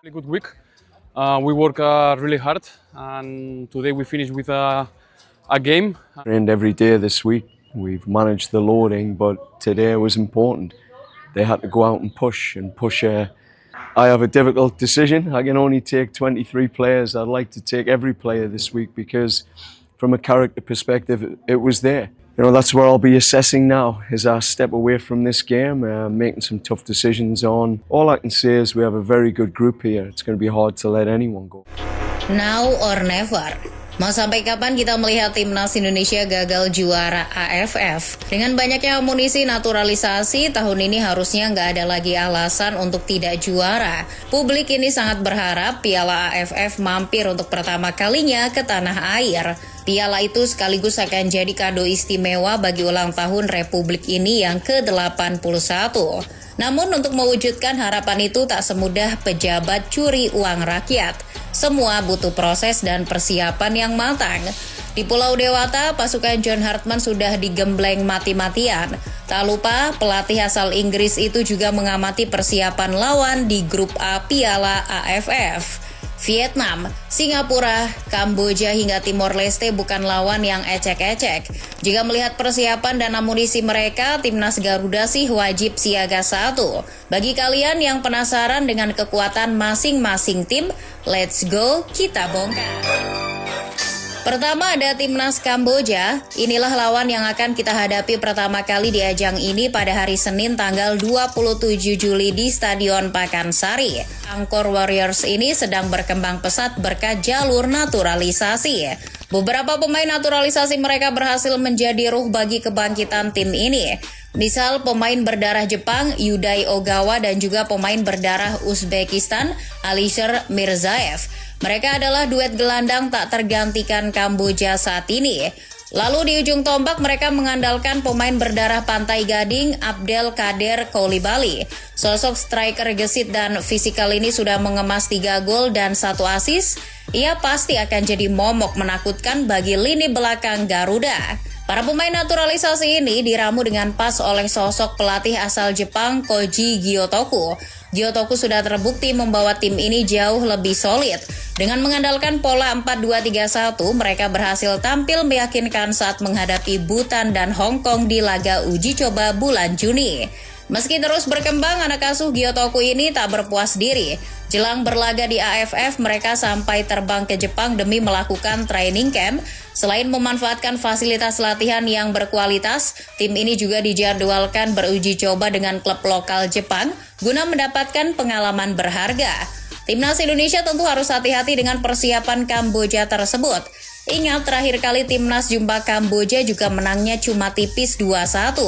Really good week. We work really hard, and today we finish with a game. Trained every day this week. We've managed the loading, but today was important. They had to go out and push. I have a difficult decision. I can only take 23 players. I'd like to take every player this week because from a character perspective, it was there. You know, that's where I'll be assessing now as I step away from this game, making some tough decisions on. All I can say is we have a very good group here. It's going to be hard to let anyone go. Now or never. Mau sampai kapan kita melihat timnas Indonesia gagal juara AFF? Dengan banyaknya amunisi naturalisasi, tahun ini harusnya nggak ada lagi alasan untuk tidak juara. Publik ini sangat berharap Piala AFF mampir untuk pertama kalinya ke tanah air. Piala itu sekaligus akan jadi kado istimewa bagi ulang tahun Republik ini yang ke-81. Namun untuk mewujudkan harapan itu tak semudah pejabat curi uang rakyat. Semua butuh proses dan persiapan yang matang. Di Pulau Dewata, pasukan John Hartman sudah digembleng mati-matian. Tak lupa, pelatih asal Inggris itu juga mengamati persiapan lawan di grup A Piala AFF. Vietnam, Singapura, Kamboja hingga Timor Leste bukan lawan yang ecek-ecek. Jika melihat persiapan dan amunisi mereka, timnas Garuda sih wajib siaga 1. Bagi kalian yang penasaran dengan kekuatan masing-masing tim, let's go, kita bongkar. Pertama ada timnas Kamboja. Inilah lawan yang akan kita hadapi pertama kali di ajang ini pada hari Senin tanggal 27 Juli di Stadion Pakansari. Angkor Warriors ini sedang berkembang pesat berkat jalur naturalisasi. Beberapa pemain naturalisasi mereka berhasil menjadi ruh bagi kebangkitan tim ini. Misal pemain berdarah Jepang Yudai Ogawa dan juga pemain berdarah Uzbekistan Alisher Mirzaev. Mereka adalah duet gelandang tak tergantikan Kamboja saat ini. Lalu di ujung tombak mereka mengandalkan pemain berdarah Pantai Gading Abdel Kader Koulibaly. Sosok striker gesit dan fisikal ini sudah mengemas 3 gol dan 1 assist. Ia pasti akan jadi momok menakutkan bagi lini belakang Garuda. Para pemain naturalisasi ini diramu dengan pas oleh sosok pelatih asal Jepang Koji Gyotoku. Gyotoku sudah terbukti membawa tim ini jauh lebih solid. Dengan mengandalkan pola 4-2-3-1, mereka berhasil tampil meyakinkan saat menghadapi Bhutan dan Hong Kong di laga uji coba bulan Juni. Meski terus berkembang, anak asuh Gyotoku ini tak berpuas diri. Jelang berlaga di AFF, mereka sampai terbang ke Jepang demi melakukan training camp. Selain memanfaatkan fasilitas latihan yang berkualitas, tim ini juga dijadwalkan beruji coba dengan klub lokal Jepang guna mendapatkan pengalaman berharga. Timnas Indonesia tentu harus hati-hati dengan persiapan Kamboja tersebut. Ingat terakhir kali timnas jumpa Kamboja juga menangnya cuma tipis 2-1.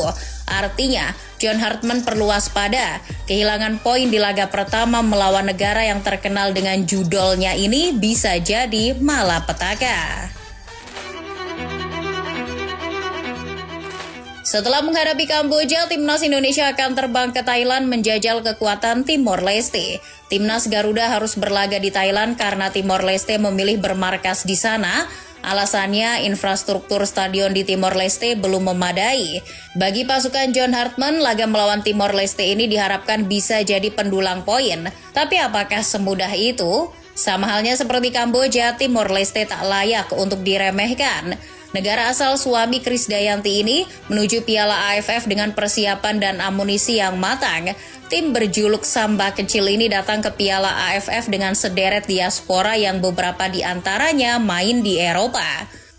Artinya, John Hartman perlu waspada. Kehilangan poin di laga pertama melawan negara yang terkenal dengan judolnya ini bisa jadi malapetaka. Setelah menghadapi Kamboja, timnas Indonesia akan terbang ke Thailand menjajal kekuatan Timor Leste. Timnas Garuda harus berlaga di Thailand karena Timor Leste memilih bermarkas di sana. Alasannya, infrastruktur stadion di Timor Leste belum memadai. Bagi pasukan John Hartman, laga melawan Timor Leste ini diharapkan bisa jadi pendulang poin. Tapi apakah semudah itu? Sama halnya seperti Kamboja, Timor Leste tak layak untuk diremehkan. Negara asal suami Krisdayanti ini menuju Piala AFF dengan persiapan dan amunisi yang matang. Tim berjuluk Samba Kecil ini datang ke Piala AFF dengan sederet diaspora yang beberapa di antaranya main di Eropa.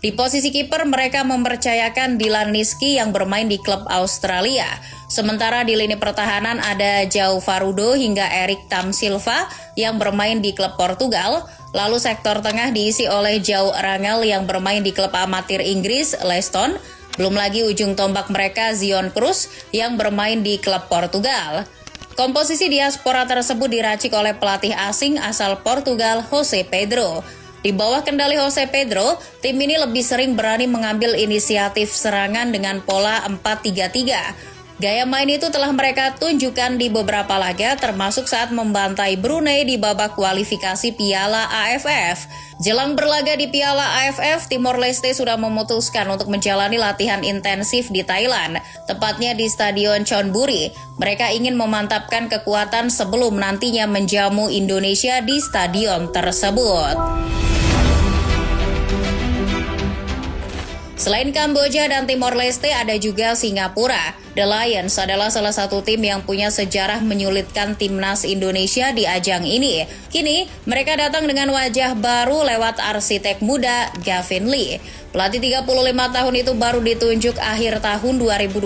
Di posisi kiper mereka mempercayakan Dylan Niski yang bermain di klub Australia. Sementara di lini pertahanan ada João Farudo hingga Eric Tam Silva yang bermain di klub Portugal. Lalu sektor tengah diisi oleh João Rangel yang bermain di klub amatir Inggris, Leicester. Belum lagi ujung tombak mereka Zion Cruz yang bermain di klub Portugal. Komposisi diaspora tersebut diracik oleh pelatih asing asal Portugal, Jose Pedro. Di bawah kendali Jose Pedro, tim ini lebih sering berani mengambil inisiatif serangan dengan pola 4-3-3. Gaya main itu telah mereka tunjukkan di beberapa laga termasuk saat membantai Brunei di babak kualifikasi Piala AFF. Jelang berlaga di Piala AFF, Timor Leste sudah memutuskan untuk menjalani latihan intensif di Thailand, tepatnya di Stadion Chonburi. Mereka ingin memantapkan kekuatan sebelum nantinya menjamu Indonesia di stadion tersebut. Selain Kamboja dan Timor Leste, ada juga Singapura. The Lions adalah salah satu tim yang punya sejarah menyulitkan timnas Indonesia di ajang ini. Kini, mereka datang dengan wajah baru lewat arsitek muda Gavin Lee. Pelatih 35 tahun itu baru ditunjuk akhir tahun 2025,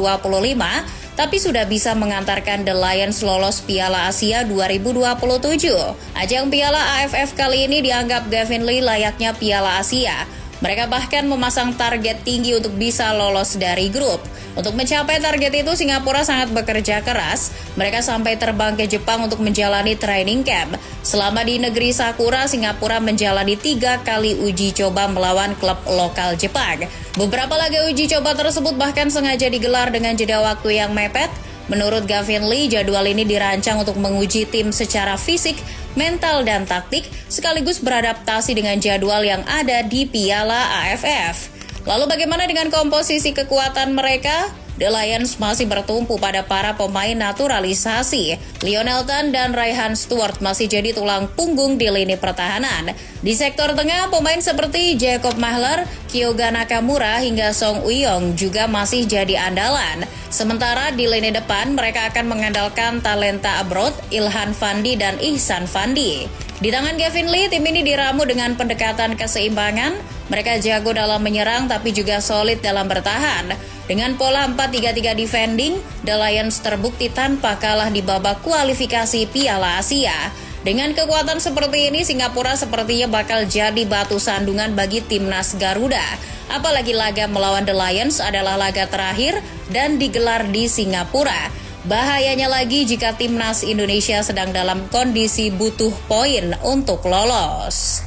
tapi sudah bisa mengantarkan The Lions lolos Piala Asia 2027. Ajang Piala AFF kali ini dianggap Gavin Lee layaknya Piala Asia. Mereka bahkan memasang target tinggi untuk bisa lolos dari grup. Untuk mencapai target itu, Singapura sangat bekerja keras. Mereka sampai terbang ke Jepang untuk menjalani training camp. Selama di negeri Sakura, Singapura menjalani 3 kali uji coba melawan klub lokal Jepang. Beberapa laga uji coba tersebut bahkan sengaja digelar dengan jeda waktu yang mepet. Menurut Gavin Lee, jadwal ini dirancang untuk menguji tim secara fisik, mental, dan taktik, sekaligus beradaptasi dengan jadwal yang ada di Piala AFF. Lalu bagaimana dengan komposisi kekuatan mereka? The Lions masih bertumpu pada para pemain naturalisasi. Lionel Tan dan Raihan Stewart masih jadi tulang punggung di lini pertahanan. Di sektor tengah, pemain seperti Jacob Mahler, Kyoga Nakamura, hingga Song Uyong juga masih jadi andalan. Sementara di lini depan, mereka akan mengandalkan talenta abroad, Ilhan Fandi dan Ihsan Fandi. Di tangan Gavin Lee, tim ini diramu dengan pendekatan keseimbangan. Mereka jago dalam menyerang tapi juga solid dalam bertahan. Dengan pola 4-3-3 defending, The Lions terbukti tanpa kalah di babak kualifikasi Piala Asia. Dengan kekuatan seperti ini, Singapura sepertinya bakal jadi batu sandungan bagi timnas Garuda. Apalagi laga melawan The Lions adalah laga terakhir dan digelar di Singapura. Bahayanya lagi jika timnas Indonesia sedang dalam kondisi butuh poin untuk lolos.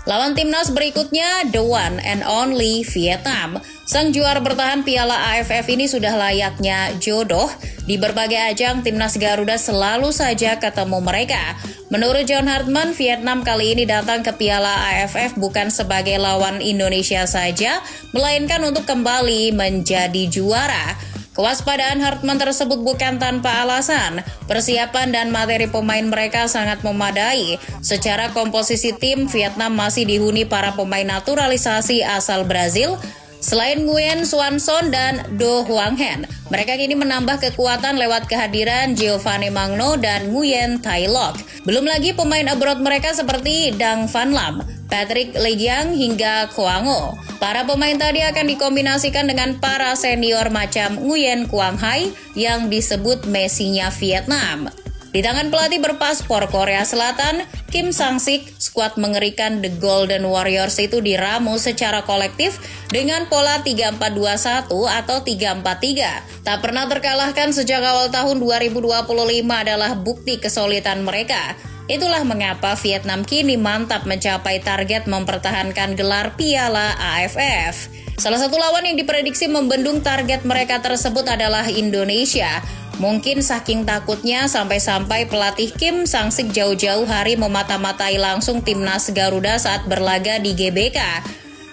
Lawan timnas berikutnya, the one and only Vietnam. Sang juara bertahan Piala AFF ini sudah layaknya jodoh. Di berbagai ajang, timnas Garuda selalu saja ketemu mereka. Menurut John Hartman, Vietnam kali ini datang ke Piala AFF bukan sebagai lawan Indonesia saja, melainkan untuk kembali menjadi juara. Kewaspadaan Hartman tersebut bukan tanpa alasan. Persiapan dan materi pemain mereka sangat memadai. Secara komposisi tim, Vietnam masih dihuni para pemain naturalisasi asal Brazil. Selain Nguyen Xuan Son dan Do Huang Hen, mereka kini menambah kekuatan lewat kehadiran Giovanni Magno dan Nguyen Tai Loc. Belum lagi pemain abroad mereka seperti Dang Van Lam, Patrick Legiang hingga Koango. Para pemain tadi akan dikombinasikan dengan para senior macam Nguyen Quang Hai yang disebut Messi-nya Vietnam. Di tangan pelatih berpaspor Korea Selatan, Kim Sang-sik, skuad mengerikan The Golden Warriors itu diramu secara kolektif dengan pola 3-4-2-1 atau 3-4-3. Tak pernah terkalahkan sejak awal tahun 2025 adalah bukti kesulitan mereka. Itulah mengapa Vietnam kini mantap mencapai target mempertahankan gelar Piala AFF. Salah satu lawan yang diprediksi membendung target mereka tersebut adalah Indonesia. Mungkin saking takutnya sampai-sampai pelatih Kim Sang-sik jauh-jauh hari memata-matai langsung timnas Garuda saat berlaga di GBK.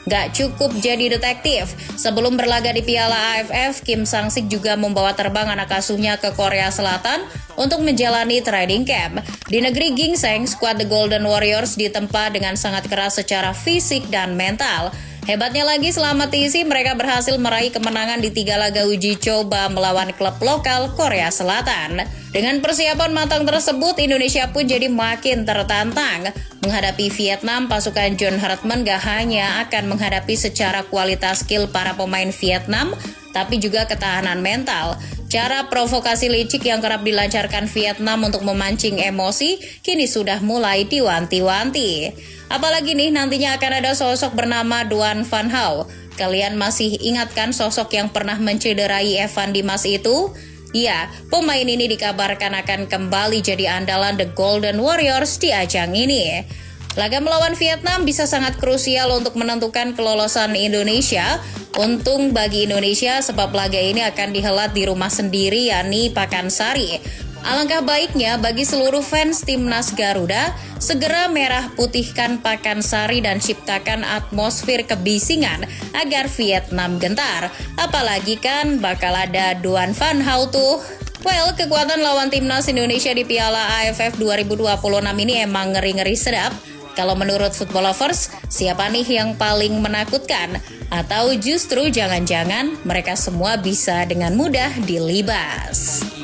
Gak cukup jadi detektif. Sebelum berlaga di Piala AFF, Kim Sang-sik juga membawa terbang anak asuhnya ke Korea Selatan untuk menjalani training camp. Di negeri Gingseng, skuad The Golden Warriors ditempa dengan sangat keras secara fisik dan mental. Hebatnya lagi, selama TC mereka berhasil meraih kemenangan di 3 laga uji coba melawan klub lokal Korea Selatan. Dengan persiapan matang tersebut, Indonesia pun jadi makin tertantang. Menghadapi Vietnam, pasukan John Hartman gak hanya akan menghadapi secara kualitas skill para pemain Vietnam, tapi juga ketahanan mental. Cara provokasi licik yang kerap dilancarkan Vietnam untuk memancing emosi, kini sudah mulai diwanti-wanti. Apalagi nih, nantinya akan ada sosok bernama Duan Van Hau. Kalian masih ingatkan sosok yang pernah mencederai Evan Dimas itu? Ya, pemain ini dikabarkan akan kembali jadi andalan The Golden Warriors di ajang ini. Laga melawan Vietnam bisa sangat krusial untuk menentukan kelolosan Indonesia. Untung bagi Indonesia sebab laga ini akan dihelat di rumah sendiri yakni Pakansari. Alangkah baiknya bagi seluruh fans timnas Garuda segera merah putihkan Pakansari dan ciptakan atmosfer kebisingan agar Vietnam gentar. Apalagi kan bakal ada Duan Van Hau tuh. Well, kekuatan lawan timnas Indonesia di Piala AFF 2026 ini emang ngeri-ngeri sedap. Kalau menurut Football Lovers, siapa nih yang paling menakutkan? Atau justru jangan-jangan mereka semua bisa dengan mudah dilibas?